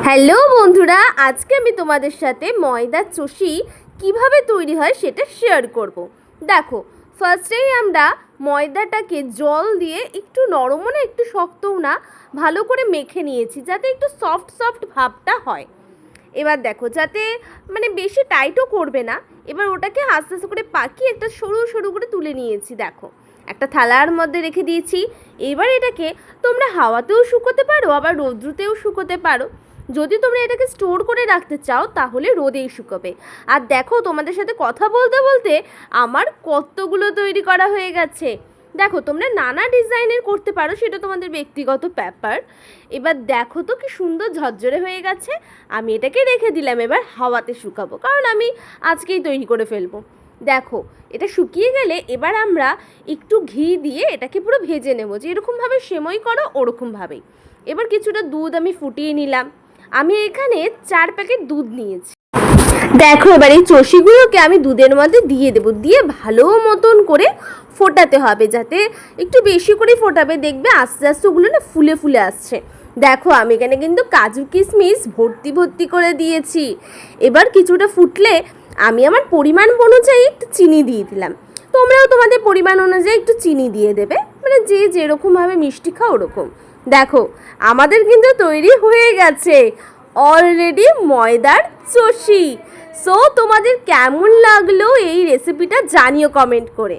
Hello বন্ধুরা, আজকে আমি তোমাদের সাথে ময়দার চষি কিভাবে তৈরি হয় সেটা শেয়ার করব। দেখো, ফার্স্টেই আমরা ময়দাটাকে জল দিয়ে একটু নরমও না একটু শক্তও না ভালো করে মেখে নিয়েছি, যাতে একটু সফট সফট ভাবটা হয়। এবার দেখো, যাতে বেশি টাইটও করবে না। এবার ওটাকে আস্তে আস্তে করে পাকিয়ে একটা সরু সরু করে তুলে নিয়েছি। দেখো, একটা থালার মধ্যে রেখে দিয়েছি। এবার এটাকে তোমরা হাওয়াতেও শুকোতে পারো, আবার রৌদ্রতেও শুকোতে পারো। যদি তোমরা এটাকে স্টোর করে রাখতে চাও তাহলে রোদেই শুকোবে। আর দেখো, তোমাদের সাথে কথা বলতে বলতে আমার কতগুলো তৈরি করা হয়ে গেছে। দেখো, তোমরা নানা ডিজাইনের করতে পারো, সেটা তোমাদের ব্যক্তিগত ব্যাপার। এবার দেখো তো কি সুন্দর ঝরঝরে হয়ে গেছে। আমি এটাকে রেখে দিলাম, এবার হাওয়াতে শুকাবো, কারণ আমি আজকেই তৈরি করে ফেলবো। দেখো, এটা শুকিয়ে গেলে এবার আমরা একটু ঘি দিয়ে এটাকে পুরো ভেজে নেবো, যে এরকমভাবে সেমই করো ওরকমভাবেই। এবার কিছুটা দুধ আমি ফুটিয়ে নিলাম। আমি এখানে 4 প্যাকেট দুধ নিয়েছি। দেখো, এবার এই চষিগুলোকে আমি দুধের মধ্যে দিয়ে দেবো, দিয়ে ভালো মতন করে ফোটাতে হবে, যাতে একটু বেশি করে ফোটাবে। দেখবে আস্তে আস্তে ওগুলো না ফুলে ফুলে আসছে। দেখো, আমি এখানে কিন্তু কাজু কিশমিশ ভর্তি ভর্তি করে দিয়েছি। এবার কিছুটা ফুটলে আমি আমার পরিমাণ অনুযায়ী একটু চিনি দিয়ে দিলাম। তোমরাও তোমাদের পরিমাণ অনুযায়ী একটু চিনি দিয়ে দেবে, যে যেরকমভাবে মিষ্টি খাও ওরকম। দেখো, আমাদের কিন্তু তৈরি হয়ে গেছে অলরেডি ময়দার চষি। সো তোমাদের কেমন লাগলো এই রেসিপিটা জানিও কমেন্ট করে।